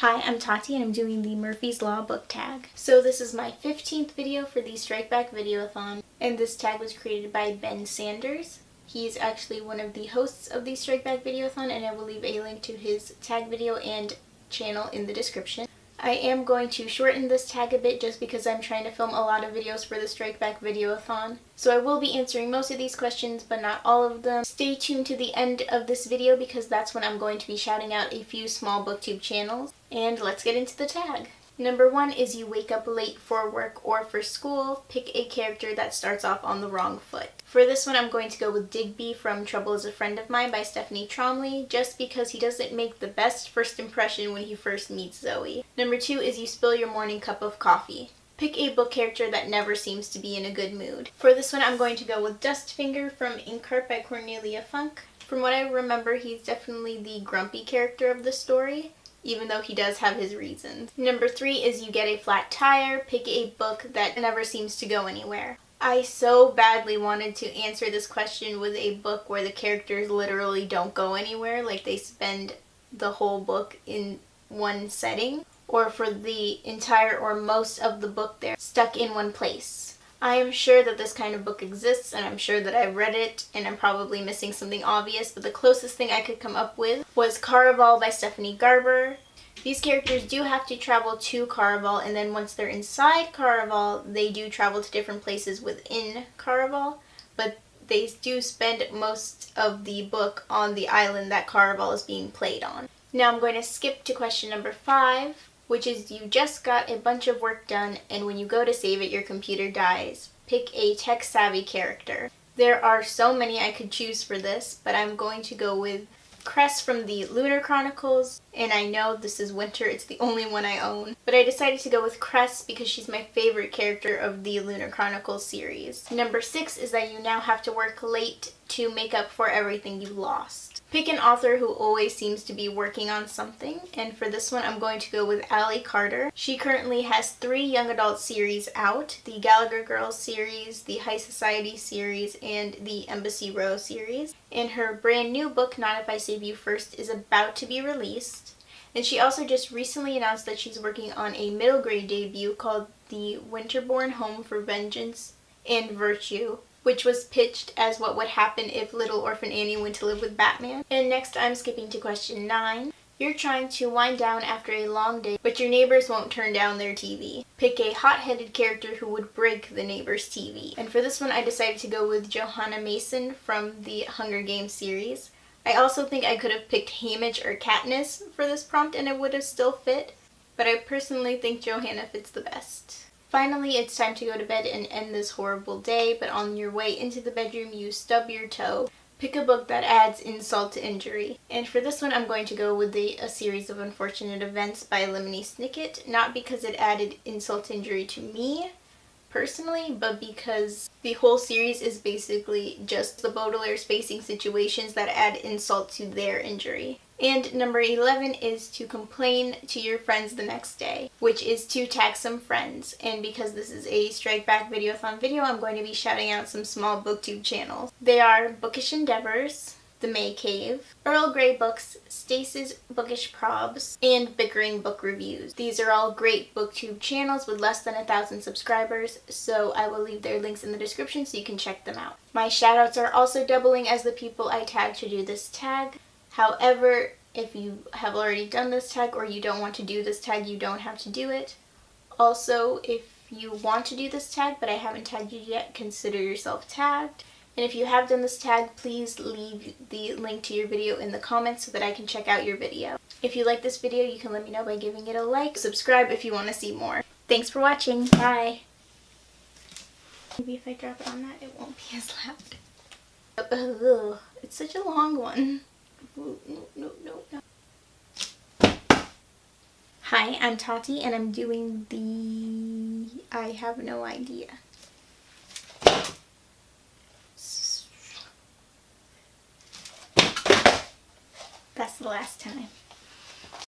Hi, I'm Tati and I'm doing the Murphy's Law book tag. So this is my 15th video for the Strike Back Videoathon, and this tag was created by Ben Sanders. He's actually one of the hosts of the Strike Back Videoathon, and I will leave a link to his tag video and channel in the description. I am going to shorten this tag a bit just because I'm trying to film a lot of videos for the Strike Back Videoathon. So I will be answering most of these questions, but not all of them. Stay tuned to the end of this video because that's when I'm going to be shouting out a few small booktube channels. And let's get into the tag. Number 1 is you wake up late for work or for school. Pick a character that starts off on the wrong foot. For this one, I'm going to go with Digby from Trouble is a Friend of Mine by Stephanie Tromley, just because he doesn't make the best first impression when he first meets Zoe. Number 2 is you spill your morning cup of coffee. Pick a book character that never seems to be in a good mood. For this one, I'm going to go with Dustfinger from Inkheart by Cornelia Funk. From what I remember, he's definitely the grumpy character of the story, even though he does have his reasons. Number 3 is you get a flat tire. Pick a book that never seems to go anywhere. I so badly wanted to answer this question with a book where the characters literally don't go anywhere, like they spend the whole book in one setting, or for the entire or most of the book they're stuck in one place. I am sure that this kind of book exists, and I'm sure that I've read it, and I'm probably missing something obvious, but the closest thing I could come up with was Caraval by Stephanie Garber. These characters do have to travel to Caraval, and then once they're inside Caraval, they do travel to different places within Caraval, but they do spend most of the book on the island that Caraval is being played on. Now I'm going to skip to question number 5, which is you just got a bunch of work done, and when you go to save it, your computer dies. Pick a tech-savvy character. There are so many I could choose for this, but I'm going to go with Cress from the Lunar Chronicles, and I know this is winter, it's the only one I own, but I decided to go with Cress because she's my favorite character of the Lunar Chronicles series. Number 6 is that you now have to work late to make up for everything you lost. Pick an author who always seems to be working on something, and for this one I'm going to go with Allie Carter. She currently has 3 young adult series out, the Gallagher Girls series, the High Society series, and the Embassy Row series. And her brand new book, Not If I Save You First, is about to be released. And she also just recently announced that she's working on a middle grade debut called The Winterborn Home for Vengeance and Virtue, which was pitched as what would happen if Little Orphan Annie went to live with Batman. And next I'm skipping to question 9. You're trying to wind down after a long day, but your neighbors won't turn down their TV. Pick a hot-headed character who would break the neighbor's TV. And for this one I decided to go with Johanna Mason from the Hunger Games series. I also think I could have picked Haymitch or Katniss for this prompt and it would have still fit, but I personally think Johanna fits the best. Finally, it's time to go to bed and end this horrible day, but on your way into the bedroom you stub your toe. Pick a book that adds insult to injury. And for this one I'm going to go with A Series of Unfortunate Events by Lemony Snicket, not because it added insult to injury to me personally, but because the whole series is basically just the Baudelaire spacing situations that add insult to their injury. And number 11 is to complain to your friends the next day, which is to tag some friends. And because this is a Strike Back Videoathon video, I'm going to be shouting out some small booktube channels. They are Bookish Endeavours, the Mae Cave, Earl Grey Books, Stacis's Bookish Probs, and Bickering Book Reviews. These are all great booktube channels with less than 1,000 subscribers, so I will leave their links in the description so you can check them out. My shoutouts are also doubling as the people I tag to do this tag. However, if you have already done this tag or you don't want to do this tag, you don't have to do it. Also, if you want to do this tag but I haven't tagged you yet, consider yourself tagged. And if you have done this tag, please leave the link to your video in the comments so that I can check out your video. If you like this video, you can let me know by giving it a like. Subscribe if you want to see more. Thanks for watching. Bye. Maybe if I drop it on that, it won't be as loud. Ugh, it's such a long one. No. Hi, I'm Tati and I'm doing I have no idea. That's the last time.